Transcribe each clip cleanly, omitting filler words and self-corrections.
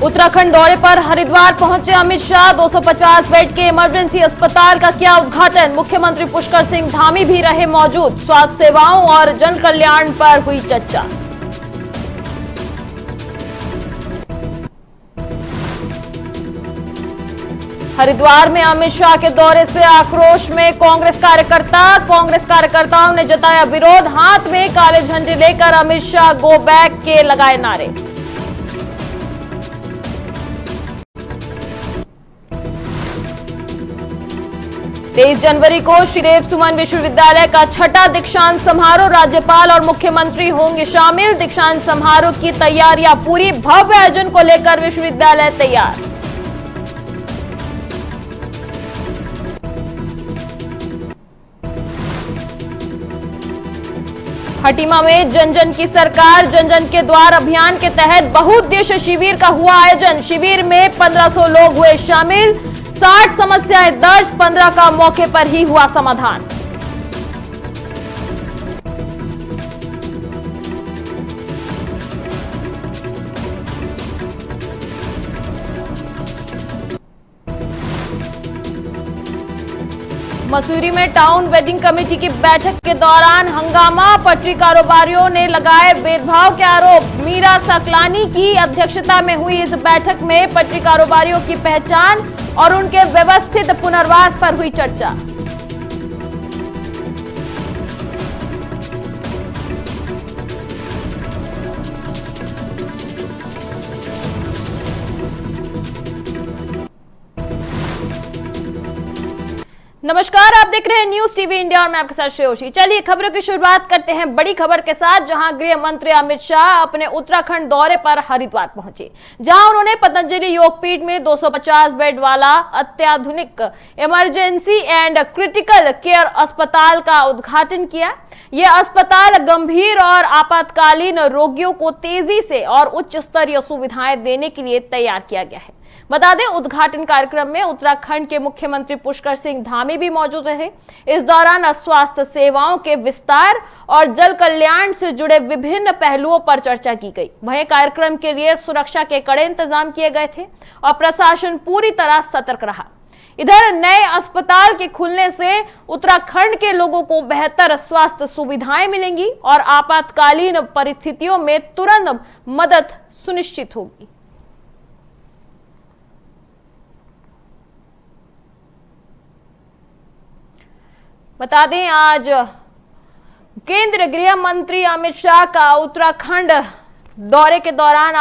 उत्तराखंड दौरे पर हरिद्वार पहुंचे अमित शाह। 250 बेड के इमरजेंसी अस्पताल का किया उद्घाटन। मुख्यमंत्री पुष्कर सिंह धामी भी रहे मौजूद। स्वास्थ्य सेवाओं और जन कल्याण पर हुई चर्चा। हरिद्वार में अमित शाह के दौरे से आक्रोश में कांग्रेस कार्यकर्ताओं ने जताया विरोध। हाथ में काले झंडे लेकर अमित शाह गो बैक के लगाए नारे। तेईस जनवरी को श्रीदेव सुमन विश्वविद्यालय का छठा दीक्षांत समारोह। राज्यपाल और मुख्यमंत्री होंगे शामिल। दीक्षांत समारोह की तैयारियां पूरी। भव्य आयोजन को लेकर विश्वविद्यालय तैयार। खटीमा में जन जन की सरकार, जन जन के द्वार अभियान के तहत बहुउद्देश्य शिविर का हुआ आयोजन। शिविर में 1500 लोग हुए शामिल। 60 समस्याएं दर्ज, 15 का मौके पर ही हुआ समाधान। मसूरी में टाउन वेडिंग कमेटी की बैठक के दौरान हंगामा। पटरी कारोबारियों ने लगाए भेदभाव के आरोप। मीरा सकलानी की अध्यक्षता में हुई इस बैठक में पटरी कारोबारियों की पहचान और उनके व्यवस्थित पुनर्वास पर हुई चर्चा। नमस्कार, आप देख रहे हैं न्यूज टीवी इंडिया और मैं आपके साथ श्रेयोशी। चलिए खबरों की शुरुआत करते हैं बड़ी खबर के साथ, जहां गृह मंत्री अमित शाह अपने उत्तराखंड दौरे पर हरिद्वार पहुंचे, जहां उन्होंने पतंजलि योगपीठ में 250 बेड वाला अत्याधुनिक इमरजेंसी एंड क्रिटिकल केयर अस्पताल का उद्घाटन किया। यह अस्पताल गंभीर और आपातकालीन रोगियों को तेजी से और उच्च स्तरीय सुविधाएं देने के लिए तैयार किया गया है। बता दें, उद्घाटन कार्यक्रम में उत्तराखंड के मुख्यमंत्री पुष्कर सिंह धामी भी मौजूद रहे। इस दौरान स्वास्थ्य सेवाओं के विस्तार और जल कल्याण से जुड़े विभिन्न पहलुओं पर चर्चा की गई। वहीं कार्यक्रम के लिए सुरक्षा के कड़े इंतजाम किए गए थे और प्रशासन पूरी तरह सतर्क रहा। इधर नए अस्पताल के खुलने से उत्तराखंड के लोगों को बेहतर स्वास्थ्य सुविधाएं मिलेंगी और आपातकालीन परिस्थितियों में तुरंत मदद सुनिश्चित होगी। बता दें, आज केंद्रीय गृह मंत्री अमित शाह का उत्तराखंड दौरे के दौरान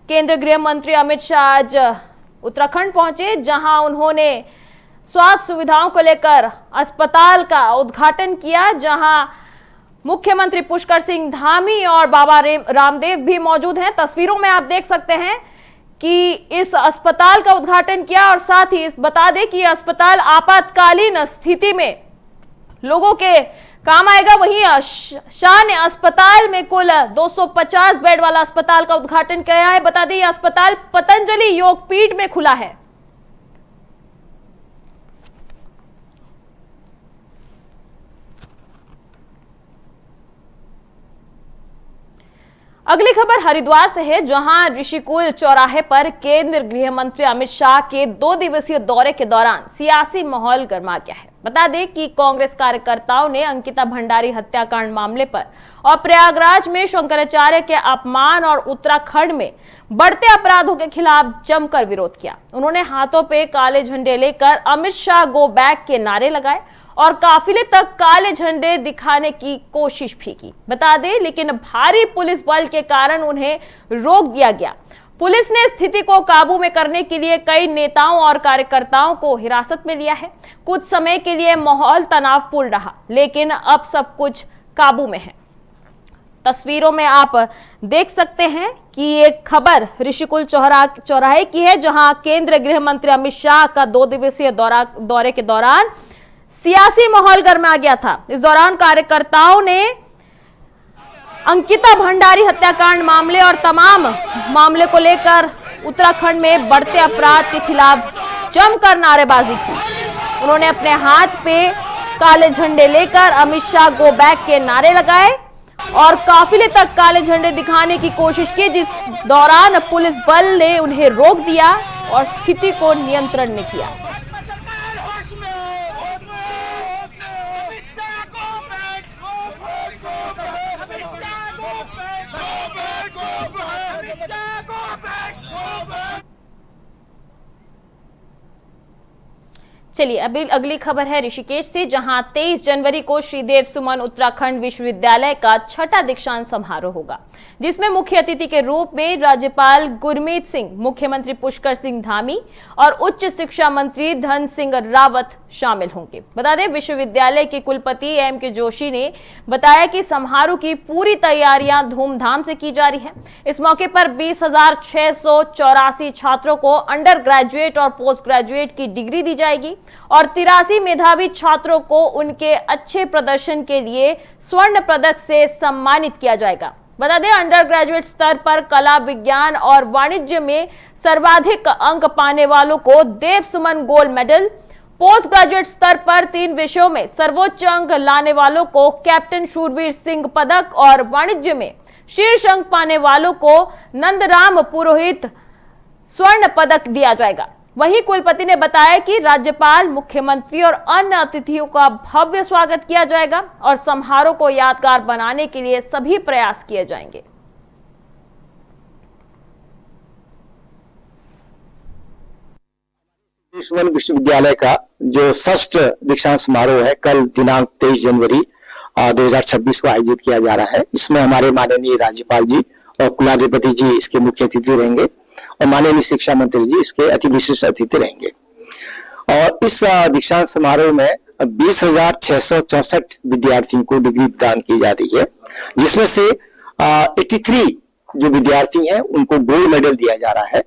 केंद्रीय गृह मंत्री अमित शाह आज उत्तराखंड पहुंचे, जहां उन्होंने स्वास्थ्य सुविधाओं को लेकर अस्पताल का उद्घाटन किया, जहां मुख्यमंत्री पुष्कर सिंह धामी और बाबा रामदेव भी मौजूद हैं। तस्वीरों में आप देख सकते हैं कि इस अस्पताल का उद्घाटन किया और साथ ही बता दें कि अस्पताल आपातकालीन स्थिति में लोगों के काम आएगा। वहीं शाह ने अस्पताल में कुल 250 बेड वाला अस्पताल का उद्घाटन किया है। बता दें, यह अस्पताल पतंजलि योगपीठ में खुला है। अगली खबर हरिद्वार से है, जहां ऋषिकुल चौराहे पर केंद्रीय गृह मंत्री अमित शाह के 2 दिवसीय दौरे के दौरान सियासी माहौल गर्मा गया है। बता दें कि कांग्रेस कार्यकर्ताओं ने अंकिता भंडारी हत्याकांड मामले पर और प्रयागराज में शंकराचार्य के अपमान और उत्तराखंड में बढ़ते अपराधों के खिलाफ जमकर विरोध किया। उन्होंने हाथों पे काले झंडे लेकर अमित शाह गो बैक के नारे लगाए और काफिले तक काले झंडे दिखाने की कोशिश भी की। बता दें, लेकिन भारी पुलिस बल के कारण उन्हें रोक दिया गया। पुलिस ने स्थिति को काबू में करने के लिए कई नेताओं और कार्यकर्ताओं को हिरासत में लिया है। कुछ समय के लिए माहौल तनावपूर्ण रहा, लेकिन अब सब कुछ काबू में है। तस्वीरों में आप देख सकते हैं कि ये खबर ऋषिकुल चौराहे की है, जहां केंद्रीय गृह मंत्री अमित शाह का 2 दिवसीय दौरे के दौरान सियासी माहौल गर्मा गया था। इस दौरान कार्यकर्ताओं ने अंकिता भंडारी हत्याकांड मामले और तमाम मामले को लेकर उत्तराखंड में बढ़ते अपराध के खिलाफ जमकर नारेबाजी की। उन्होंने अपने हाथ पे काले झंडे लेकर अमित शाह गो बैक के नारे लगाए और काफिले तक काले झंडे दिखाने की कोशिश की, जिस दौरान पुलिस बल ने उन्हें रोक दिया और स्थिति को नियंत्रण में किया। चलिए अभी अगली खबर है ऋषिकेश से, जहां 23 जनवरी को श्रीदेव सुमन उत्तराखंड विश्वविद्यालय का छठा दीक्षांत समारोह होगा, जिसमें मुख्य अतिथि के रूप में राज्यपाल गुरमीत सिंह, मुख्यमंत्री पुष्कर सिंह धामी और उच्च शिक्षा मंत्री धन सिंह रावत शामिल होंगे। बता दें, विश्वविद्यालय के कुलपति एम.के. जोशी ने बताया कि समारोह की पूरी तैयारियां धूमधाम से की जा रही है। इस मौके पर 20,684 छात्रों को अंडर ग्रेजुएट और पोस्ट ग्रेजुएट की डिग्री दी जाएगी और 83 मेधावी छात्रों को उनके अच्छे प्रदर्शन के लिए स्वर्ण पदक से सम्मानित किया जाएगा। बता दें, अंडर ग्रेजुएट स्तर पर कला, विज्ञान और वाणिज्य में सर्वाधिक अंक पाने वालों को देव सुमन गोल्ड मेडल, पोस्ट ग्रेजुएट स्तर पर 3 विषयों में सर्वोच्च अंक लाने वालों को कैप्टन शूरवीर सिंह पदक और वाणिज्य में शीर्ष अंक पाने वालों को नंदराम पुरोहित स्वर्ण पदक दिया जाएगा। वहीं कुलपति ने बताया कि राज्यपाल, मुख्यमंत्री और अन्य अतिथियों का भव्य स्वागत किया जाएगा और समारोह को यादगार बनाने के लिए सभी प्रयास किए जाएंगे। सुमन विश्वविद्यालय का जो षष्ठ दीक्षांत समारोह है, कल दिनांक 23 जनवरी 2026 को आयोजित किया जा रहा है। इसमें हमारे माननीय राज्यपाल जी और कुलाधिपति जी इसके मुख्य अतिथि रहेंगे और माननीय शिक्षा मंत्री जी इसके अति विशिष्ट अतिथि रहेंगे। और इस दीक्षांत समारोह में 20,664 विद्यार्थियों को डिग्री प्रदान की जा रही है, जिसमें से 83 जो विद्यार्थी हैं उनको गोल्ड मेडल दिया जा रहा है।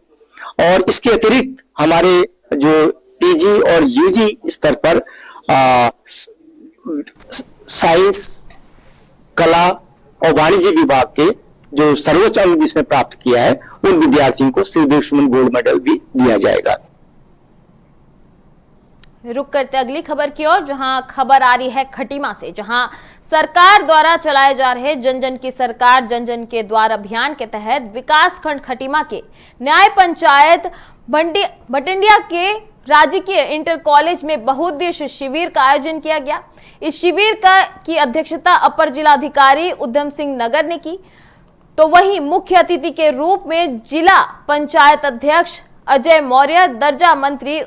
और इसके अतिरिक्त हमारे जो पीजी और यूजी स्तर पर साइंस, कला और वाणिज्य विभाग के जो सर्वोच्च अंक जिसने प्राप्त किया है उन विद्यार्थियों को श्रीदेव सुमन गोल्ड मेडल भी दिया जाएगा। रुक करते अगली खबर की ओर, जहां खबर आ रही है खटीमा से, जहां सरकार द्वारा चलाए जा रहे जन जन की सरकार जन जन के द्वार अभियान के तहत विकास खंड खटीमा के न्याय पंचायत भटिंडिया के राजकीय इंटर कॉलेज में बहुउद्देश्य शिविर का आयोजन किया गया। इस शिविर की अध्यक्षता अपर जिलाधिकारी उधम सिंह नगर ने की, तो वहीं मुख्य अतिथि के रूप में जिला पंचायत अध्यक्ष अजय मौर्य, दर्जा मंत्री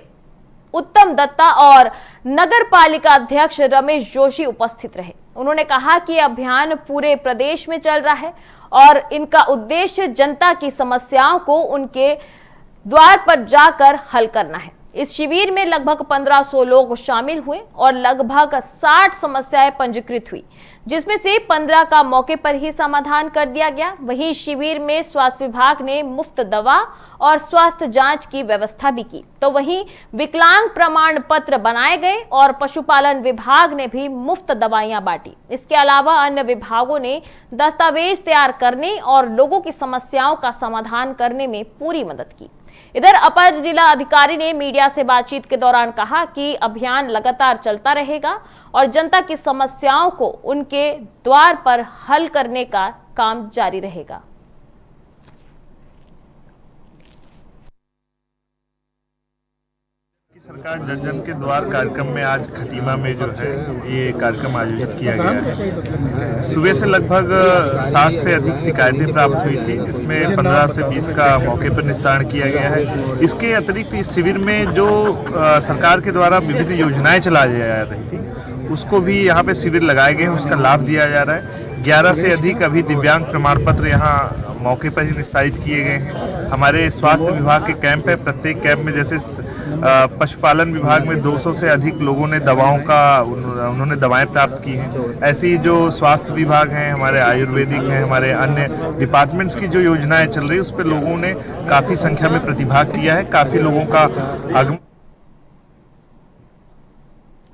उत्तम दत्ता और नगर पालिका अध्यक्ष रमेश जोशी उपस्थित रहे। उन्होंने कहा कि अभियान पूरे प्रदेश में चल रहा है और इनका उद्देश्य जनता की समस्याओं को उनके द्वार पर जाकर हल करना है। इस शिविर में लगभग 1500 लोग शामिल हुए और लगभग 60 समस्याएं पंजीकृत हुई, जिसमें से 15 का मौके पर ही समाधान कर दिया गया। वहीं शिविर में स्वास्थ्य विभाग ने मुफ्त दवा और स्वास्थ्य जांच की व्यवस्था भी की, तो वहीं विकलांग प्रमाण पत्र बनाए गए और पशुपालन विभाग ने भी मुफ्त दवाइयां बांटी। इसके अलावा अन्य विभागों ने दस्तावेज तैयार करने और लोगों की समस्याओं का समाधान करने में पूरी मदद की। इधर अपर जिला अधिकारी ने मीडिया से बातचीत के दौरान कहा कि अभियान लगातार चलता रहेगा और जनता की समस्याओं को उनके द्वार पर हल करने का काम जारी रहेगा। सरकार जन जन के द्वार कार्यक्रम में आज खटीमा में जो है ये कार्यक्रम आयोजित किया गया है। सुबह से लगभग 60 से अधिक शिकायतें प्राप्त हुई थी, जिसमें 15 से 20 का मौके पर निस्तारण किया गया है। इसके अतिरिक्त इस शिविर में जो सरकार के द्वारा विभिन्न योजनाएं चलाई जा रही थी उसको भी यहाँ पे शिविर लगाए गए हैं, उसका लाभ दिया जा रहा है। 11 से अधिक अभी दिव्यांग प्रमाण पत्र यहाँ मौके पर ही निस्तारित किए गए हैं। हमारे स्वास्थ्य विभाग के कैंप है, प्रत्येक कैंप में जैसे पशुपालन विभाग में 200 से अधिक लोगों ने उन्होंने दवाएं प्राप्त की हैं। ऐसे ही जो स्वास्थ्य विभाग हैं, हमारे आयुर्वेदिक हैं, हमारे अन्य डिपार्टमेंट्स की जो योजनाएं चल रही है उस पर लोगों ने काफ़ी संख्या में प्रतिभाग किया है। काफ़ी लोगों का आगमन।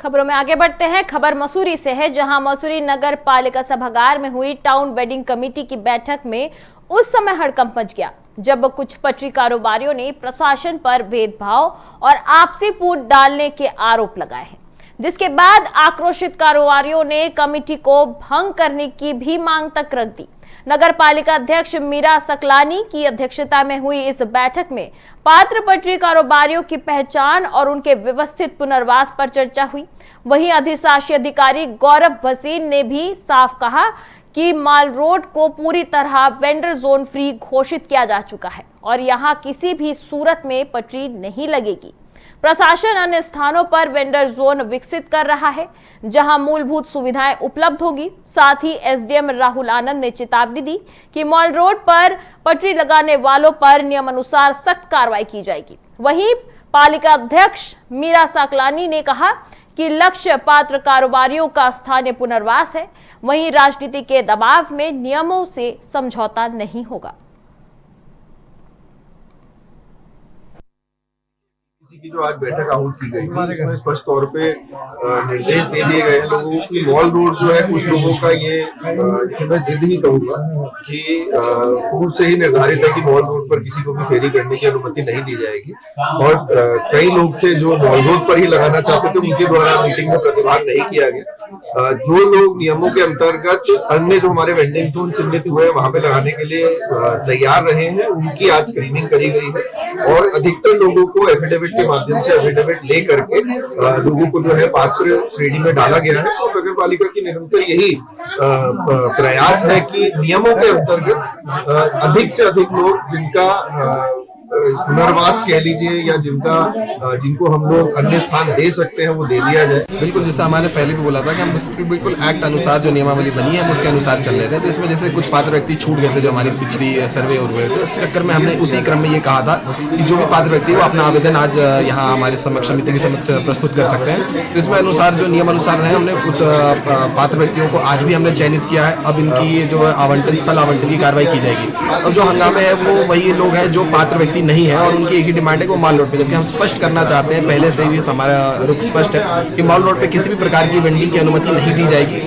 खबरों में आगे बढ़ते हैं। खबर मसूरी से है, जहां मसूरी नगर पालिका सभागार में हुई टाउन वेडिंग कमेटी की बैठक में उस समय हड़कंप मच गया जब कुछ पटरी कारोबारियों ने प्रशासन पर भेदभाव और आपसी फूट डालने के आरोप लगाए हैं। जिसके बाद आक्रोशित कारोबारियों ने कमेटी को भंग करने की भी मांग तक रख दी। नगर पालिका अध्यक्ष मीरा सकलानी की अध्यक्षता में हुई इस बैठक में पात्र पटरी कारोबारियों की पहचान और उनके व्यवस्थित पुनर्वास पर चर्चा हुई। वहीं अधिशासी अधिकारी गौरव भसीन ने भी साफ कहा कि माल रोड को पूरी तरह वेंडर जोन फ्री घोषित किया जा चुका है और यहां किसी भी सूरत में पटरी नहीं लगेगी। प्रशासन अन्य स्थानों पर वेंडर जोन विकसित कर रहा है जहां मूलभूत सुविधाएं उपलब्ध होगी। साथ ही एसडीएम राहुल आनंद ने चेतावनी दी कि मॉल रोड पर पटरी लगाने वालों पर नियमानुसार सख्त कार्रवाई की जाएगी। वहीं पालिका अध्यक्ष मीरा सकलानी ने कहा कि लक्ष्य पात्र कारोबारियों का स्थानीय पुनर्वास है, वहीं राजनीति के दबाव में नियमों से समझौता नहीं होगा। की जो आज बैठक आहूत की गई थी, इसमें स्पष्ट तौर पे निर्देश दे दिए गए हैं लोगों की मॉल रोड जो है कुछ लोगों का ये इसे मैं जिद ही कहूंगा कि पूर्व से ही निर्धारित है कि मॉल रोड पर किसी को भी फेरी करने की अनुमति नहीं दी जाएगी और कई लोग थे जो मॉल रोड पर ही लगाना चाहते थे, उनके द्वारा मीटिंग में प्रतिभाग नहीं किया गया। जो लोग नियमों के अंतर्गत अन्य जो हमारे वेंडिंग जोन चिन्हित हुए वहां पे लगाने के लिए तैयार रहे हैं, उनकी आज स्क्रीनिंग करी गई है और अधिकतर लोगों को एफिडेविट के माध्यम से एफिडेविट ले करके लोगों को जो है पात्र श्रेणी में डाला गया है। और नगर पालिका की निरंतर यही प्रयास है कि नियमों के अंतर्गत अधिक से अधिक लोग जिनका पुनर्वास कह लीजिए या जिनको हम लोग अन्य स्थान दे सकते हैं वो दे दिया जाए। बिल्कुल, जैसा हमारे पहले भी बोला था कि हम बिल्कुल एक्ट अनुसार जो नियमावली बनी है हम उसके अनुसार चल रहे थे। तो इसमें जैसे कुछ पात्र व्यक्ति छूट गए थे जो हमारी पिछली सर्वे और हुए थे, उस चक्कर में हमने उसी क्रम में ये कहा था कि जो भी पात्र व्यक्ति वो अपना आवेदन आज यहाँ हमारे समक्ष समिति के समक्ष प्रस्तुत कर सकते हैं। तो इसमें अनुसार जो नियम अनुसार है हमने कुछ पात्र व्यक्तियों को आज भी हमने चयनित किया है। अब इनकी जो आवंटन स्थल आवंटन की कार्रवाई की जाएगी। अब जो हंगामे है वो वही लोग हैं जो पात्र व्यक्ति नहीं है और उनकी एक ही डिमांड है कि वो मॉल रोड पे, जबकि हम स्पष्ट करना चाहते हैं पहले से ही हमारा रुख स्पष्ट है कि मॉल रोड पे किसी भी प्रकार की वेंडिंग की अनुमति नहीं दी जाएगी।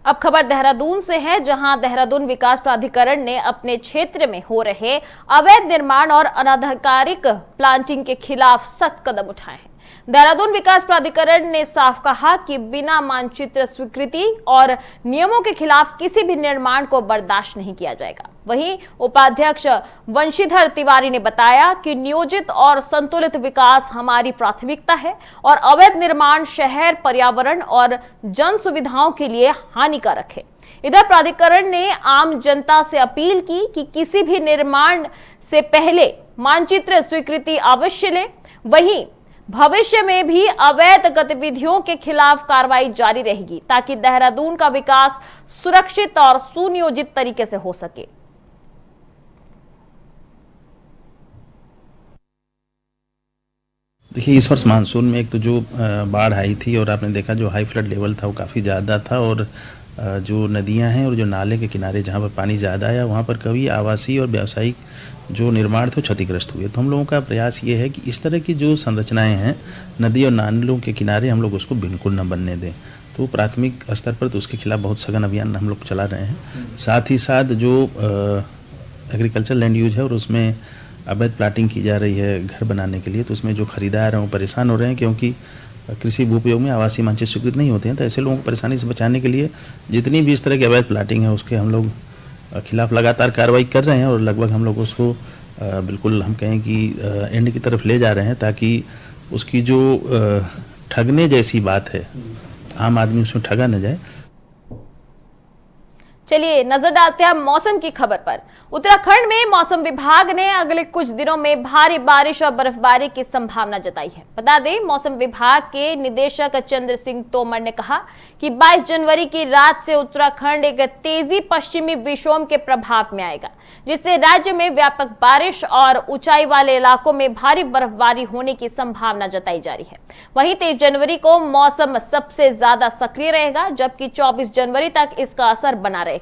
अब खबर देहरादून से है, जहां देहरादून विकास प्राधिकरण ने अपने क्षेत्र में हो रहे अवैध निर्माण और अनाधिकारिक प्लांटिंग के खिलाफ सख्त कदम उठाए हैं। देहरादून विकास प्राधिकरण ने साफ कहा कि बिना मानचित्र स्वीकृति और नियमों के खिलाफ किसी भी निर्माण को बर्दाश्त नहीं किया जाएगा। वहीं उपाध्यक्ष वंशीधर तिवारी ने बताया कि नियोजित और संतुलित विकास हमारी प्राथमिकता है और अवैध निर्माण शहर, पर्यावरण और जन सुविधाओं के लिए हानिकारक है। इधर प्राधिकरण ने आम जनता से अपील की कि किसी भी निर्माण से पहले मानचित्र स्वीकृति अवश्य लें। वहीं भविष्य में भी अवैध गतिविधियों के खिलाफ कार्रवाई जारी रहेगी ताकि देहरादून का विकास सुरक्षित और सुनियोजित तरीके से हो सके। देखिए, इस वर्ष मानसून में एक तो जो बाढ़ आई थी और आपने देखा जो हाई फ्लड लेवल था वो काफ़ी ज़्यादा था और जो नदियां हैं और जो नाले के किनारे जहाँ पर पानी ज़्यादा आया वहाँ पर कभी आवासीय और व्यावसायिक जो निर्माण थे वो क्षतिग्रस्त हुए। तो हम लोगों का प्रयास ये है कि इस तरह की जो संरचनाएं हैं नदी और नालों के किनारे हम लोग उसको बिल्कुल न बनने दें। तो प्राथमिक स्तर पर तो उसके खिलाफ बहुत सघन अभियान हम लोग चला रहे हैं। साथ ही साथ जो एग्रीकल्चर लैंड यूज है और उसमें अवैध प्लाटिंग की जा रही है घर बनाने के लिए, तो उसमें जो खरीदार हैं वो परेशान हो रहे हैं क्योंकि कृषि भूपयोग में आवासीय मानचित्र स्वीकृत नहीं होते हैं। तो ऐसे लोगों को परेशानी से बचाने के लिए जितनी भी इस तरह की अवैध प्लाटिंग है उसके हम लोग खिलाफ लगातार कार्रवाई कर रहे हैं और लगभग हम लोग उसको बिल्कुल हम कहें कि एंड की तरफ ले जा रहे हैं ताकि उसकी जो ठगने जैसी बात है आम आदमी उसमें ठगा न जाए। चलिए नजर डालते हैं मौसम की खबर पर। उत्तराखंड में मौसम विभाग ने अगले कुछ दिनों में भारी बारिश और बर्फबारी की संभावना जताई है। बता दें, मौसम विभाग के निदेशक चंद्र सिंह तोमर ने कहा कि 22 जनवरी की रात से उत्तराखंड एक तेजी पश्चिमी विक्षोभ के प्रभाव में आएगा, जिससे राज्य में व्यापक बारिश और ऊंचाई वाले इलाकों में भारी बर्फबारी होने की संभावना जताई जा रही है। वहीं 23 जनवरी को मौसम सबसे ज्यादा सक्रिय रहेगा, जबकि 24 जनवरी तक इसका असर बना रहेगा।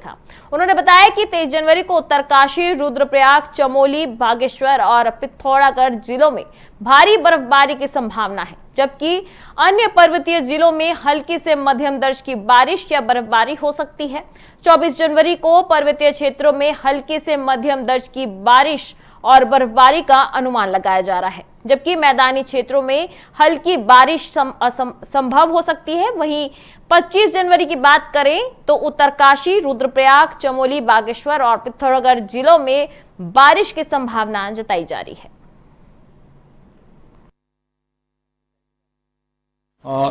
उन्होंने बताया कि 23 जनवरी को उत्तरकाशी, रुद्रप्रयाग, चमोली, बागेश्वर और पिथौरागढ़ जिलों में भारी बर्फबारी की संभावना है, जबकि अन्य पर्वतीय जिलों में हल्की से मध्यम दर्ज की बारिश या बर्फबारी हो सकती है। 24 जनवरी को पर्वतीय क्षेत्रों में हल्की से मध्यम दर्ज की बारिश और बर्फबारी का अनुमान लगाया जा रहा है। जबकि मैदानी क्षेत्रों में हल्की बारिश संभव हो सकती है। वहीं 25 जनवरी की बात करें तो उत्तरकाशी, रुद्रप्रयाग, चमोली, बागेश्वर और पिथौरागढ़ जिलों में बारिश की संभावना जताई जा रही है।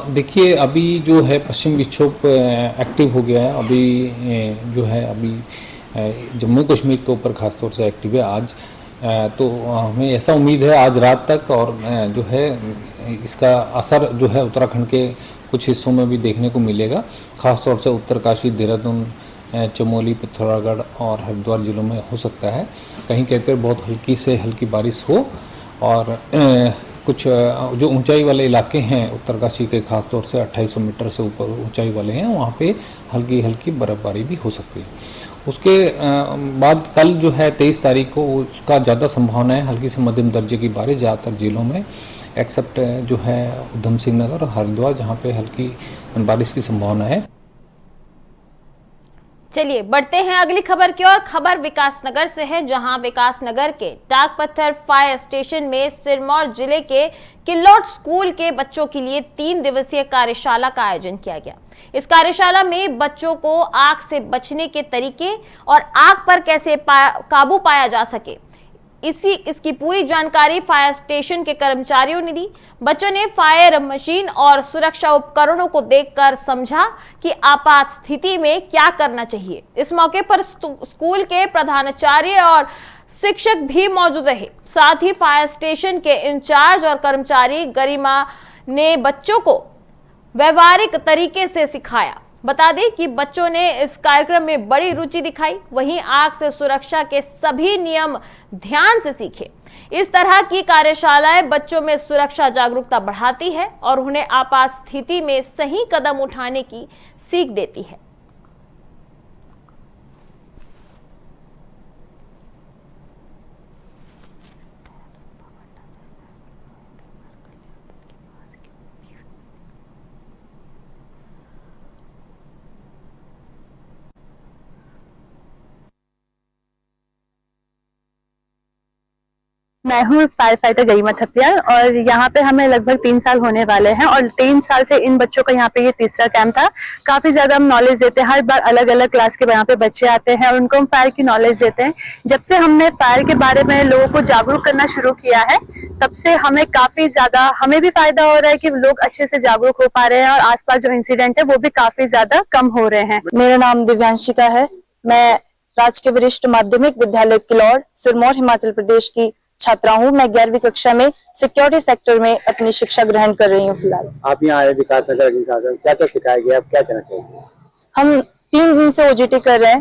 देखिए, अभी जो है पश्चिम विक्षोभ एक्टिव हो गया है। अभी जो है अभी जम्मू कश्मीर के ऊपर खासतौर से एक्टिव है आज। तो हमें ऐसा उम्मीद है आज रात तक, और जो है इसका असर जो है उत्तराखंड के कुछ हिस्सों में भी देखने को मिलेगा। खासतौर से उत्तरकाशी, देहरादून, चमोली, पिथौरागढ़ और हरिद्वार जिलों में हो सकता है। कहीं कहते हैं बहुत हल्की से हल्की बारिश हो, और कुछ जो ऊंचाई वाले इलाके हैं उत्तरकाशी के, खासतौर से 2800 मीटर से ऊपर ऊंचाई वाले हैं, वहाँ पे हल्की हल्की बर्फबारी भी हो सकती है। उसके बाद कल जो है 23 तारीख को उसका ज़्यादा संभावना है हल्की से मध्यम दर्जे की बारिश ज़्यादातर जिलों में, एक्सेप्ट जो है उधम सिंह नगर और हरिद्वार, जहाँ पे हल्की बारिश की संभावना है। चलिए बढ़ते हैं अगली खबर की ओर। खबर विकासनगर से है, जहां विकासनगर के टाकपत्थर फायर स्टेशन में सिरमौर जिले के किल्लौट स्कूल के बच्चों के लिए 3 दिवसीय कार्यशाला का आयोजन किया गया। इस कार्यशाला में बच्चों को आग से बचने के तरीके और आग पर कैसे काबू पाया जा सके, इसकी पूरी जानकारी फायर स्टेशन के कर्मचारियों ने दी। बच्चों ने फायर मशीन और सुरक्षा उपकरणों को देखकर समझा कि आपात स्थिति में क्या करना चाहिए। इस मौके पर स्कूल के प्रधानाचार्य और शिक्षक भी मौजूद रहे। साथ ही फायर स्टेशन के इंचार्ज और कर्मचारी गरिमा ने बच्चों को व्यवहारिक तरीके से सिखाया। बता दें कि बच्चों ने इस कार्यक्रम में बड़ी रुचि दिखाई। वहीं आग से सुरक्षा के सभी नियम ध्यान से सीखे। इस तरह की कार्यशालाएं बच्चों में सुरक्षा जागरूकता बढ़ाती है और उन्हें आपात स्थिति में सही कदम उठाने की सीख देती है। मैं हूँ फायर फाइटर गरिमा थपियाल और यहाँ पे हमें लगभग 3 साल होने वाले हैं और 3 साल से इन बच्चों का यहाँ पे ये तीसरा कैंप था। काफी ज्यादा हम नॉलेज देते हैं। हर बार अलग अलग क्लास के यहाँ पे बच्चे आते हैं और उनको हम फायर की नॉलेज देते हैं। जब से हमने फायर के बारे में लोगों को जागरूक करना शुरू किया है, तब से हमें काफी ज्यादा हमें भी फायदा हो रहा है कि लोग अच्छे से जागरूक हो पा रहे हैं और आसपास जो इंसिडेंट है वो भी काफी ज्यादा कम हो रहे हैं। मेरा नाम दिव्यांशिका है। मैं राजकीय वरिष्ठ माध्यमिक विद्यालय किल्लौर, सिरमौर, हिमाचल प्रदेश की छात्रा हूँ। मैं 11वीं कक्षा में सिक्योरिटी सेक्टर में अपनी शिक्षा ग्रहण कर रही हूँ फिलहाल। आप यहाँ आए विकासनगर, क्या क्या सिखाया गया, आप क्या कहना चाहिए? हम 3 दिन से ओजीटी कर रहे हैं,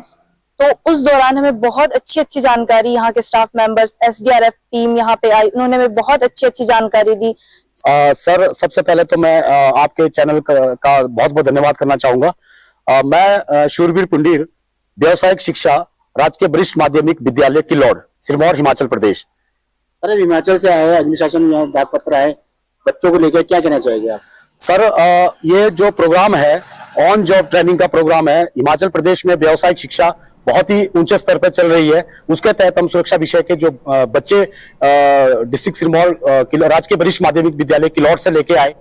तो उस दौरान हमें बहुत अच्छी जानकारी, यहाँ के स्टाफ मेंबर्स, एसडीआरएफ टीम यहाँ पे आई, उन्होंने हमें बहुत अच्छी जानकारी दी। सर, सबसे पहले तो मैं आपके चैनल का बहुत बहुत धन्यवाद करना चाहूंगा। मैं शूरवीर पुंडीर, व्यावसायिक शिक्षा, राजकीय वरिष्ठ माध्यमिक विद्यालय किल्लौर, सिरमौर, हिमाचल प्रदेश। अरे हिमाचल से आए, अग्नि शासन डाक पत्र आए, बच्चों को लेकर क्या कहना चाहेंगे आप? सर, ये जो प्रोग्राम है ऑन जॉब ट्रेनिंग का प्रोग्राम है, हिमाचल प्रदेश में व्यावसायिक शिक्षा बहुत ही ऊंचे स्तर पर चल रही है। उसके तहत हम सुरक्षा विषय के जो बच्चे डिस्ट्रिक्ट सिरमौर राजकीय वरिष्ठ माध्यमिक विद्यालय किल्लौर से लेके आए।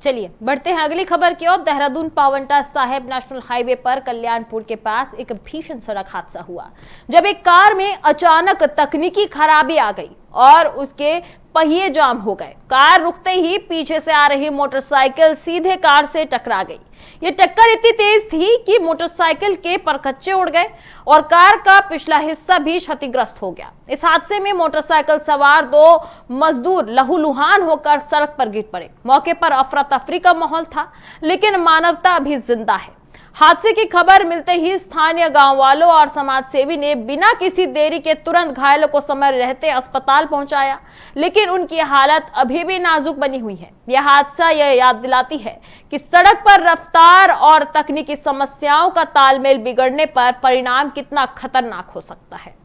चलिए बढ़ते हैं अगली खबर की ओर। देहरादून पावंटा साहिब नेशनल हाईवे पर कल्याणपुर के पास एक भीषण सड़क हादसा हुआ, जब एक कार में अचानक तकनीकी खराबी आ गई और उसके पहिए जाम हो गए। कार रुकते ही पीछे से आ रही मोटरसाइकिल सीधे कार से टकरा गई। ये टक्कर इतनी तेज थी कि मोटरसाइकिल के परखच्चे उड़ गए और कार का पिछला हिस्सा भी क्षतिग्रस्त हो गया। इस हादसे में मोटरसाइकिल सवार 2 मजदूर लहूलुहान होकर सड़क पर गिर पड़े। मौके पर अफरा तफरी का माहौल था, लेकिन मानवता अभी जिंदा है। हादसे की खबर मिलते ही स्थानीय गांव वालों और समाज सेवी ने बिना किसी देरी के तुरंत घायलों को समय रहते अस्पताल पहुंचाया, लेकिन उनकी हालत अभी भी नाजुक बनी हुई है। यह हादसा यह याद दिलाती है कि सड़क पर रफ्तार और तकनीकी समस्याओं का तालमेल बिगड़ने पर परिणाम कितना खतरनाक हो सकता है।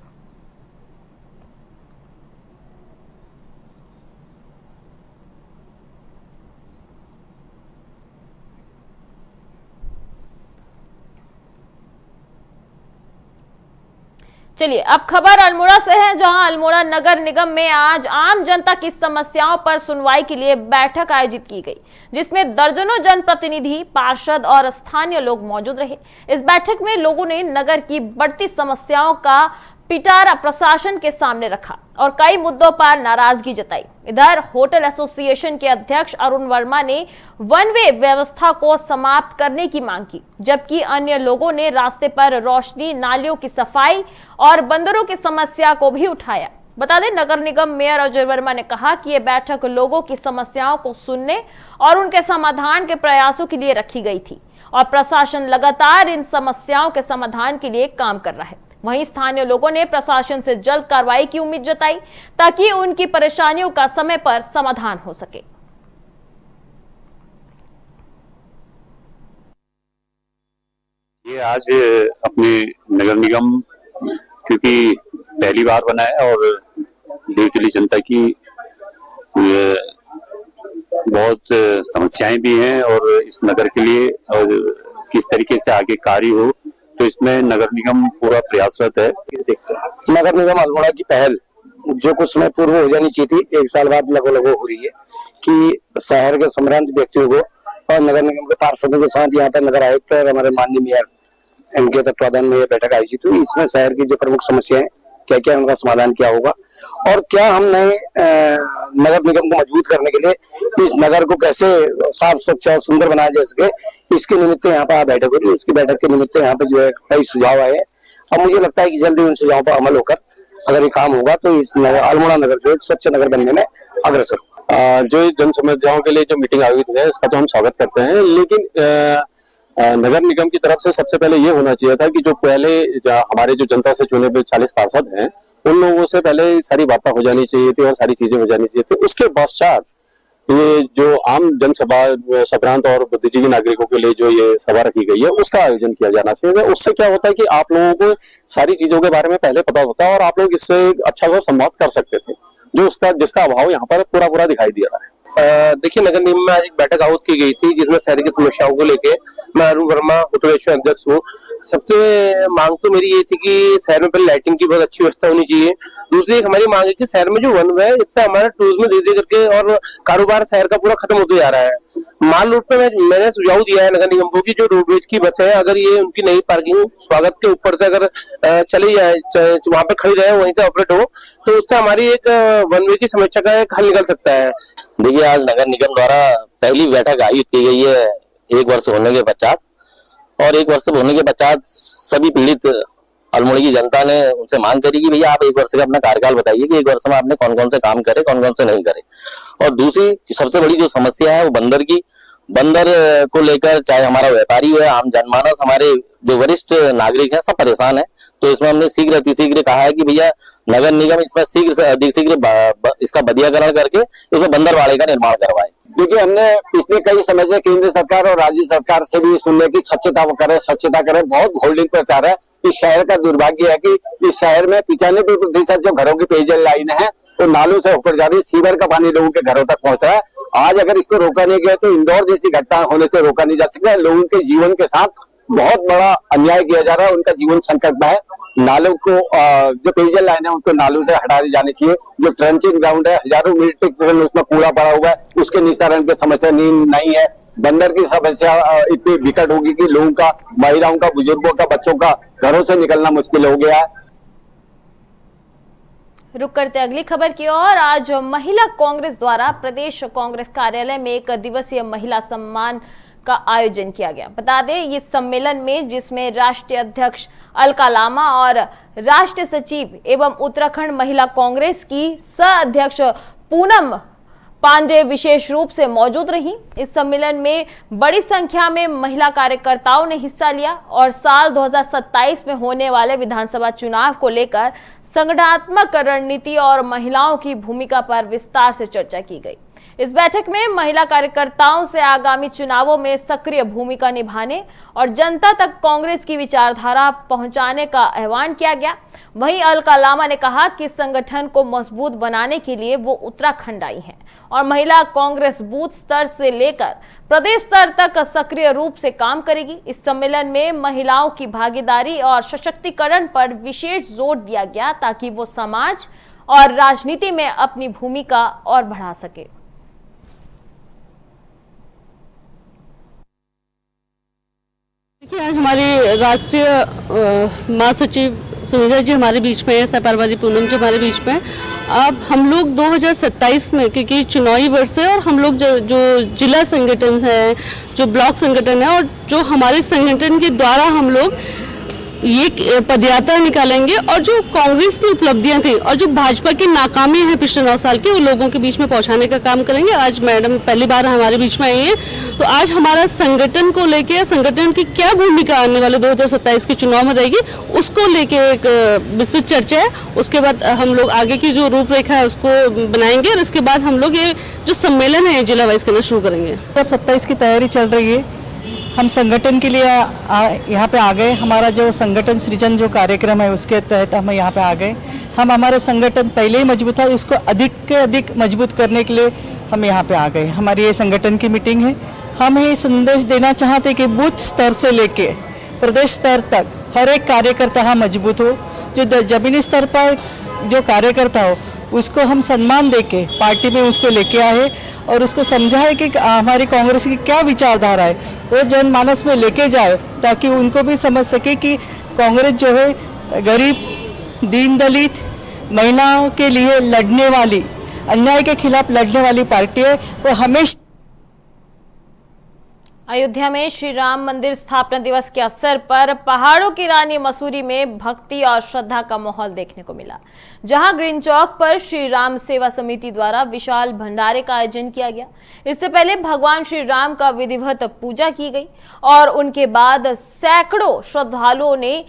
चलिए अब खबर अल्मोड़ा से है, जहां अल्मोड़ा नगर निगम में आज आम जनता की समस्याओं पर सुनवाई के लिए बैठक आयोजित की गई, जिसमें दर्जनों जनप्रतिनिधि, पार्षद और स्थानीय लोग मौजूद रहे। इस बैठक में लोगों ने नगर की बढ़ती समस्याओं का पिटारा प्रशासन के सामने रखा और कई मुद्दों पर नाराजगी जताई। इधर होटल एसोसिएशन के अध्यक्ष अरुण वर्मा ने वन वे व्यवस्था को समाप्त करने की मांग की, जबकि अन्य लोगों ने रास्ते पर रोशनी, नालियों की सफाई और बंदरों की समस्या को भी उठाया। बता दें, नगर निगम मेयर अजय वर्मा ने कहा कि यह बैठक लोगों की समस्याओं को सुनने और उनके समाधान के प्रयासों के लिए रखी गई थी और प्रशासन लगातार इन समस्याओं के समाधान के लिए काम कर रहा है। वहीं स्थानीय लोगों ने प्रशासन से जल्द कार्रवाई की उम्मीद जताई ताकि उनकी परेशानियों का समय पर समाधान हो सके। ये आज अपने नगर निगम क्योंकि पहली बार बना है और देवतली जनता की बहुत समस्याएं भी हैं और इस नगर के लिए और किस तरीके से आगे कार्य हो, तो इसमें नगर निगम पूरा प्रयासरत है। नगर निगम अल्मोड़ा की पहल जो कुछ समय पूर्व हो जानी चाहिए थी, 1 साल बाद लगभग हो रही है कि शहर के संभ्रांत व्यक्तियों को और नगर निगम के पार्षदों के साथ यहाँ पर नगर आयुक्त और हमारे माननीय मेयर इनके तत्वाधान में यह बैठक आयोजित हुई। इसमें शहर की जो प्रमुख समस्याएं क्या क्या, उनका समाधान क्या होगा और क्या हम नए नगर निगम को मजबूत करने के लिए इस नगर को कैसे साफ स्वच्छ और सुंदर बनाया जा सके, इसके निमित्त यहाँ पर बैठक हो रही है। उसकी बैठक के निमित्त यहाँ पे जो है कई सुझाव आए हैं। अब मुझे लगता है कि जल्दी उन सुझावों पर अमल होकर अगर ये काम होगा तो इस अल्मोड़ा नगर जो है स्वच्छ नगर बनने में अग्रसर। जो जन समस्याओं के लिए जो मीटिंग आयोजित है उसका तो हम स्वागत करते हैं, लेकिन नगर निगम की तरफ से सबसे पहले ये होना चाहिए था कि जो पहले हमारे जो जनता से चुने हुए 40 पार्षद हैं, उन लोगों से पहले सारी बातें हो जानी चाहिए थी और सारी चीजें हो जानी चाहिए थी। उसके पश्चात ये जो आम जनसभा संभ्रांत और बुद्धिजीवी नागरिकों के लिए जो ये सभा रखी गई है, उसका आयोजन किया जाना चाहिए। उससे क्या होता है कि आप लोगों को सारी चीजों के बारे में पहले पता होता है और आप लोग इससे अच्छा सा संवाद कर सकते थे, जो जिसका अभाव यहाँ पर पूरा दिखाई दिया रहा है। देखिए, नगर निगम में आज एक बैठक आयोजित की गई थी जिसमें शहर की समस्याओं को लेके मैं अरुण वर्मा होटल अध्यक्ष हूँ। सबसे मांग तो मेरी ये थी कि शहर में पहले लाइटिंग की बहुत अच्छी व्यवस्था होनी चाहिए। दूसरी एक हमारी मांग है कि शहर में जो वन वे है, इससे हमारा टूरिज्म धीरे धीरे करके और कारोबार शहर का पूरा खत्म होते जा रहा है। माल रोड पे मैंने सुझाव दिया है नगर निगम को कि जो रोडवेज की बस है, अगर ये उनकी नई पार्किंग स्वागत के ऊपर से अगर चली जाए, वहां पर खड़ी रहे, वहीं से ऑपरेट हो, तो उससे हमारी एक वन वे की समस्या का एक हल निकल सकता है। देखिए, आज नगर निगम द्वारा पहली बैठक आयोजित की गई है 1 वर्ष होने के पश्चात, और 1 वर्ष होने के पश्चात सभी पीड़ित अल्मोड़ा की जनता ने उनसे मांग करी कि भैया आप 1 वर्ष का अपना कार्यकाल बताइए कि 1 वर्ष में आपने कौन कौन से काम करे, कौन कौन से नहीं करे। और दूसरी सबसे बड़ी जो समस्या है वो बंदर को लेकर, चाहे हमारा व्यापारी है, आम जनमानस, हमारे जो वरिष्ठ नागरिक हैं, सब परेशान है। तो इसमें हमने शीघ्र कहा है कि भैया नगर निगम इसमें शीघ्र से अधिक शीघ्र इसका बदियाकरण करके इसमें बंदरवाड़े का निर्माण करवाए। देखिए, हमने पिछले कई समय से केंद्र सरकार और राज्य सरकार से भी सुनने की स्वच्छता करे। बहुत होल्डिंग प्रचार है। इस शहर का दुर्भाग्य है कि इस शहर में 95% जो घरों की पेयजल लाइन है वो नालों से होकर जा रही है। सीवर का पानी लोगों के घरों तक पहुंच रहा है। आज अगर इसको रोका नहीं गया तो इंदौर जैसी घटना होने से रोका नहीं जा सकता। लोगों के जीवन के साथ बहुत बड़ा अन्याय किया जा रहा है। उनका जीवन संकट में है। नालों को जो पेयजल लाइन है उनको नालों से हटा दी जानी चाहिए। जो ट्रंचिंग ग्राउंड है, हजारों मीट्रिक टन उसमें कूड़ा पड़ा हुआ है, उसके निस्तारण की समस्या नहीं है। बंदर की समस्या इतनी विकट होगी कि लोगों का, महिलाओं का, बुजुर्गों का, बच्चों का घरों से निकलना मुश्किल हो गया है। रुक करते अगली खबर की ओर। आज महिला कांग्रेस द्वारा प्रदेश कांग्रेस कार्यालय में 1 दिवसीय महिला सम्मान का आयोजन किया गया। बता दें, इस सम्मेलन में जिसमें राष्ट्रीय अध्यक्ष अलका लामा और राष्ट्रीय सचिव एवं उत्तराखंड महिला कांग्रेस की सह अध्यक्ष पूनम पांडे विशेष रूप से मौजूद रही। इस सम्मेलन में बड़ी संख्या में महिला कार्यकर्ताओं ने हिस्सा लिया और साल 2027 में होने वाले विधानसभा चुनाव को लेकर संगठनात्मक रणनीति और महिलाओं की भूमिका पर विस्तार से चर्चा की गई। इस बैठक में महिला कार्यकर्ताओं से आगामी चुनावों में सक्रिय भूमिका निभाने और जनता तक कांग्रेस की विचारधारा पहुंचाने का आह्वान किया गया। वहीं अलका लामा ने कहा कि संगठन को मजबूत बनाने के लिए वो उत्तराखंड आई हैं और महिला कांग्रेस बूथ स्तर से लेकर प्रदेश स्तर तक सक्रिय रूप से काम करेगी। इस सम्मेलन में महिलाओं की भागीदारी और सशक्तिकरण पर विशेष जोर दिया गया ताकि वो समाज और राजनीति में अपनी भूमिका और बढ़ा सके। देखिए, आज हमारे राष्ट्रीय महासचिव सुनीता जी हमारे बीच में है, सहपारवारी पूनम जी हमारे बीच में। अब हम लोग 2027 में, क्योंकि चुनावी वर्ष है और हम लोग जो जिला संगठन है, जो ब्लॉक संगठन है और जो हमारे संगठन के द्वारा हम लोग ये पदयात्रा निकालेंगे और जो कांग्रेस की उपलब्धियां थी और जो भाजपा की नाकामी है पिछले 9 साल की, वो लोगों के बीच में पहुंचाने का काम करेंगे। आज मैडम पहली बार हमारे बीच में आई है, तो आज हमारा संगठन को लेके, संगठन की क्या भूमिका आने वाले 2027 के चुनाव में रहेगी, उसको लेके एक विस्तृत चर्चा है। उसके बाद हम लोग आगे की जो रूपरेखा है उसको बनाएंगे और इसके बाद हम लोग ये जो सम्मेलन है जिला वाइज करना शुरू करेंगे। 2027 की तैयारी चल रही है। हम संगठन के लिए यहाँ पे आ गए। हमारा जो संगठन सृजन जो कार्यक्रम है उसके तहत हम यहाँ पे आ गए। हम हमारे संगठन पहले ही मजबूत था, उसको अधिक से अधिक मजबूत करने के लिए हम यहाँ पे आ गए। हमारी ये संगठन की मीटिंग है। हम ये संदेश देना चाहते कि बूथ स्तर से लेके प्रदेश स्तर तक हर एक कार्यकर्ता यहाँ मजबूत हो। जो जमीनी स्तर पर जो कार्यकर्ता हो उसको हम सम्मान देके पार्टी में उसको लेके आए और उसको समझाए कि हमारी कांग्रेस की क्या विचारधारा है, वो जनमानस में लेके जाए ताकि उनको भी समझ सके कि कांग्रेस जो है गरीब, दीन दलित, महिलाओं के लिए लड़ने वाली, अन्याय के खिलाफ लड़ने वाली पार्टी है। वो हमेशा अयोध्या में श्री राम मंदिर स्थापना दिवस के अवसर पर पहाड़ों की रानी मसूरी में भक्ति और श्रद्धा का माहौल देखने को मिला, जहां ग्रीन चौक पर श्री राम सेवा समिति द्वारा विशाल भंडारे का आयोजन किया गया। इससे पहले भगवान श्री राम का विधिवत पूजा की गई और उनके बाद सैकड़ों श्रद्धालुओं ने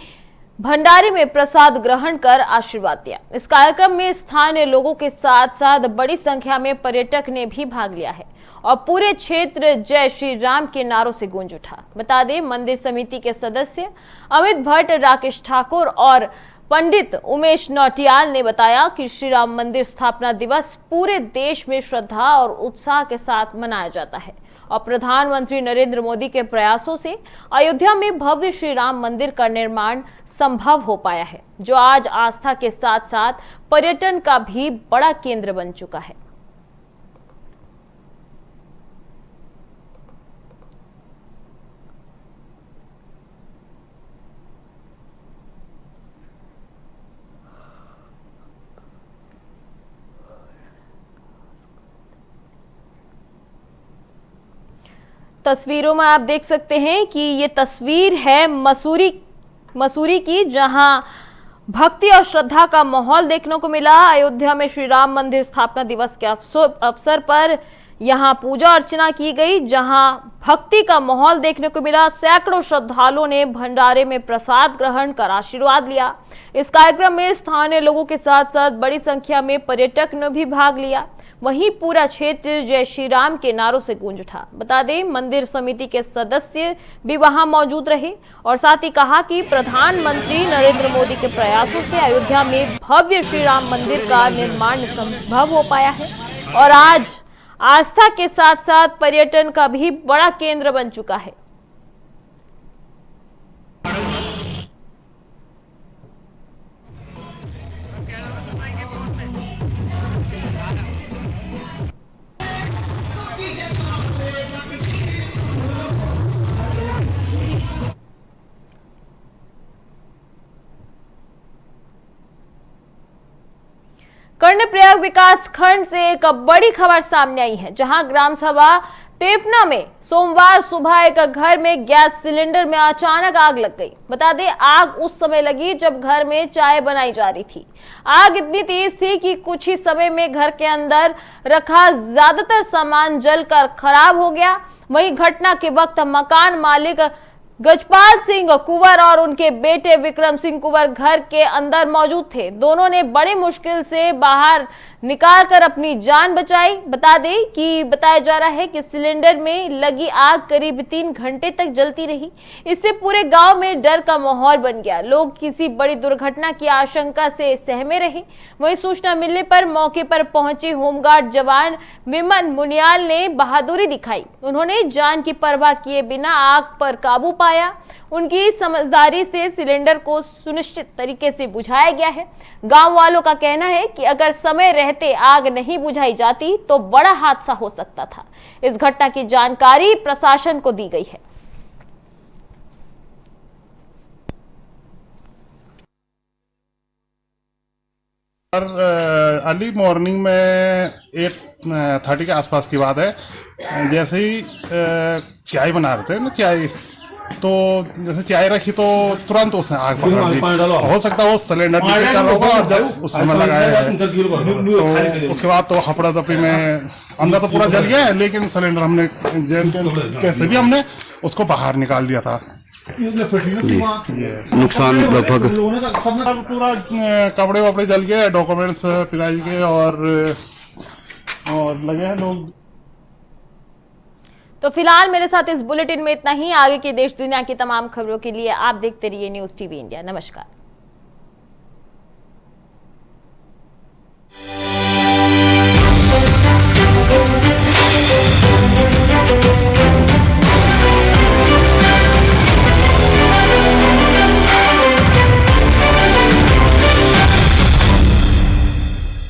भंडारे में प्रसाद ग्रहण कर आशीर्वाद दिया। इस कार्यक्रम में स्थानीय लोगों के साथ साथ बड़ी संख्या में पर्यटक ने भी भाग लिया है और पूरे क्षेत्र जय श्री राम के नारों से गूंज उठा। बता दें, मंदिर समिति के सदस्य अमित भट्ट, राकेश ठाकुर और पंडित उमेश नौटियाल ने बताया कि श्री राम मंदिर स्थापना दिवस पूरे देश में श्रद्धा और उत्साह के साथ मनाया जाता है और प्रधानमंत्री नरेंद्र मोदी के प्रयासों से अयोध्या में भव्य श्री राम मंदिर का निर्माण संभव हो पाया है, जो आज आस्था के साथ साथ पर्यटन का भी बड़ा केंद्र बन चुका है। तस्वीरों में आप देख सकते हैं कि ये तस्वीर है मसूरी की, जहां भक्ति और श्रद्धा का माहौल देखने को मिला। अयोध्या में श्री राम मंदिर स्थापना दिवस के अवसर पर यहां पूजा अर्चना की गई, जहां भक्ति का माहौल देखने को मिला। सैकड़ों श्रद्धालुओं ने भंडारे में प्रसाद ग्रहण कर आशीर्वाद लिया। इस कार्यक्रम में स्थानीय लोगों के साथ साथ बड़ी संख्या में पर्यटक ने भी भाग लिया। वहीं पूरा क्षेत्र जय श्री राम के नारों से गूंज उठा। बता दें, मंदिर समिति के सदस्य भी वहां मौजूद रहे और साथ ही कहा कि प्रधानमंत्री नरेंद्र मोदी के प्रयासों से अयोध्या में भव्य श्री राम मंदिर का निर्माण संभव हो पाया है और आज आस्था के साथ साथ पर्यटन का भी बड़ा केंद्र बन चुका है। कर्णप्रयाग विकास खंड से एक बड़ी खबर सामने आई है, जहां ग्राम सभा तेफना में सोमवार सुबह एक घर में गैस सिलेंडर में अचानक आग लग गई। बता दें, आग उस समय लगी जब घर में चाय बनाई जा रही थी। आग इतनी तेज थी कि कुछ ही समय में घर के अंदर रखा ज्यादातर सामान जलकर खराब हो गया। वहीं घटना के वक्त मकान मालिक गजपाल सिंह कुंवर और उनके बेटे विक्रम सिंह कुंवर घर के अंदर मौजूद थे। दोनों ने बड़ी मुश्किल से बाहर निकाल कर अपनी जान बचाई। बता दें कि बताया जा रहा है कि सिलेंडर में लगी आग करीब 3 घंटे तक जलती रही। इससे पूरे गांव में डर का माहौल बन गया। लोग किसी बड़ी दुर्घटना की आशंका से सहमे रहे। वहीं सूचना मिलने पर मौके पर पहुंचे होमगार्ड जवान विमन मुनियाल ने बहादुरी दिखाई। उन्होंने जान की परवाह किए बिना आग पर काबू पाया। उनकी समझदारी से सिलेंडर को सुनिश्चित तरीके से बुझाया गया है। गांव वालों का कहना है कि अगर समय रहते आग नहीं बुझाई जाती तो बड़ा हादसा हो सकता था। इस घटना की जानकारी प्रशासन को दी गई है। अर्ली मॉर्निंग में 8:30 के आसपास की बात है। जैसे ही चाय बना रहे थे ना, चाय तो जैसे चाय रखी तो तुरंत उसने आग पकड़ ली। हो सकता है वो सिलेंडर लीक कर रहा होगा और जस्ट उस समय लगाया है। तो उसके बाद तो हपड़ा तपड़ी में अंदर तो पूरा जल गया है, लेकिन सिलेंडर हमने कैसे भी हमने उसको बाहर निकाल दिया था। नुकसान लगभग पूरा कपड़े वपड़े जल गए, डॉक्यूमेंट्स पिताजी के और लगे हैं लोग। तो फिलहाल मेरे साथ इस बुलेटिन में इतना ही। आगे की देश दुनिया की तमाम खबरों के लिए आप देखते रहिए न्यूज़ टीवी इंडिया। नमस्कार।